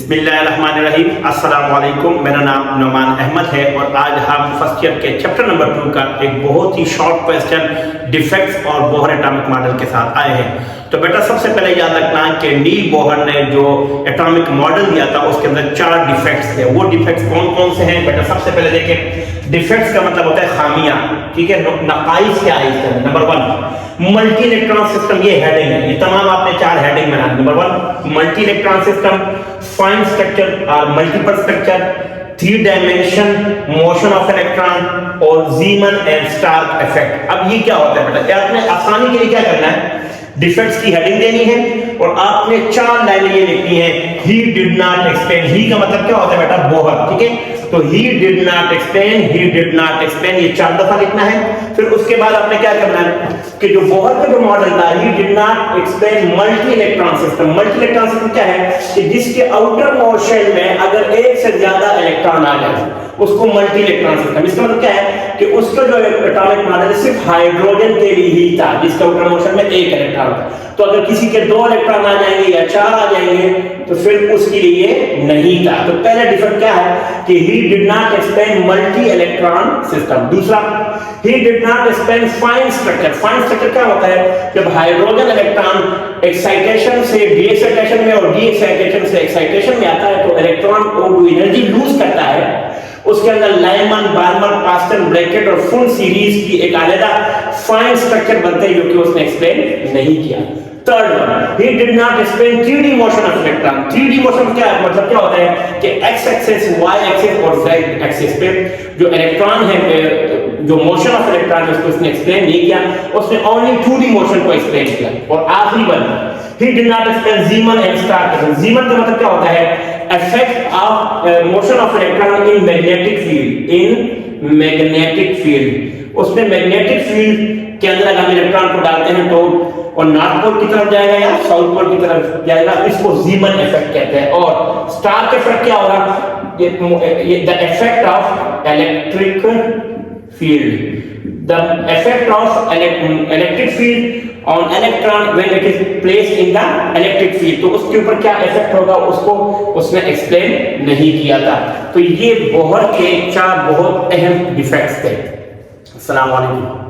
बिस्मिल्लाहिर्रहमानिर्रहीम। अस्सलाम वालेकुम। मेरा नाम नौमान अहमद है और आज हम फर्स्ट ईयर के चैप्टर नंबर 2 का एक बहुत ही शॉर्ट क्वेश्चन डिफेक्ट्स और बोहर एटॉमिक मॉडल के साथ आए हैं। तो बेटा सबसे पहले याद रखना कि नील बोहर ने जो एटॉमिक मॉडल दिया था उसके अंदर 4 डिफेक्ट्स थे। वो डिफेक्ट्स कौन कौन से हैं बेटा? सबसे पहले देखें, डिफेक्ट्स का मतलब होता है खामियां, ठीक है। नकाइस क्या है इसके अंदर? नंबर 1 मल्टी इलेक्ट्रॉन सिस्टम, ये हेडिंग है, ये तमाम आपने 4 हेडिंग बना दी। Number 1 multi electron system, fine structure और multiple structure, 3 dimension motion of electron और जीमन एंड स्टार्क इफेक्ट। अब ये क्या होता है बेटा? आपने आसानी के लिए क्या करना है, डिफेक्ट्स की हेडिंग देनी है और आपने 4 लाइनें ये लिखनी है। ही डिड नॉट एक्सप्लेन, ही का मतलब क्या होता है बेटा? बोहर, ठीक है। तो ही did not explain, he did not explain, ये 4 दफा लिखना है। फिर उसके बाद आपने क्या करना है कि जो बोहर का जो मॉडल था, ही did not explain multi electron system. Multi electron system क्या है कि जिसके आउटर मोशन में अगर एक से ज्यादा इलेक्ट्रॉन आ जाए उसको मल्टी इलेक्ट्रॉन सिस्टम। इसका मतलब क्या है कि उसका जो एटॉमिक मॉडल सिर्फ हाइड्रोजन के लिए ही था जिसका आउटर मोशन में 1 इलेक्ट्रॉन था। तो अगर किसी के 2 इलेक्ट्रॉन आ जाएंगे या 4 आ जाएंगे तो फिर उसके लिए नहीं था। तो पहला डिफेक्ट क्या है कि he did not explain multi electron system. दूसरा, he did not explain fine structure. Fine structure क्या होता है? जब हाइड्रोजन इलेक्ट्रॉन एक्साइटेशन से डीएक्साइटेशन में और डीएक्साइटेशन से एक्साइटेशन में आता है तो इलेक्ट्रॉन O2 एनर्जी लूज करता है। उसके अंदर लाइमन, बार्मर, पास्टन, ब्रैकेट और फुल सीरीज की एक अलग फाइन स्ट्रक्चर बनते हैं जो कि उसने एक्सप्लेन नहीं किया। Third one, he did not explain 3D motion of electron। 3D motion क्या है? मतलब क्या होता है कि x एक्सिस, y एक्सिस और z एक्सिस पे जो इलेक्ट्रॉन है, जो मोशन ऑफ इलेक्ट्रॉन है उसको उसने एक्सप्लेन नहीं किया, उसने ओनली 2D मोशन को एक्सप्लेन किया। और आखिरी one, he did not explain Zeeman and Stark। Zeeman का मतलब क्या होता है? effect of motion of electron in magnetic field, in magnetic field। उसमें मैग्नेटिक फील्ड के अंदर अगर हम इलेक्ट्रॉन को डालते हैं तो और नॉर्थ पोल की तरफ जाएगा या साउथ पोल की तरफ जाएगा, इसको जीमन इफेक्ट कहते हैं। और स्टार्क इफेक्ट क्या होगा? ये the effect of electric field, the effect of electric field on electron when it is placed in the electric field. तो उसके ऊपर क्या इफेक्ट होगा उसको उसने एक्सप्लेन नहीं किया था। तो ये बोहर के 4 बहुत अहम डिफेक्ट्स थे। अस्सलाम वालेकुम।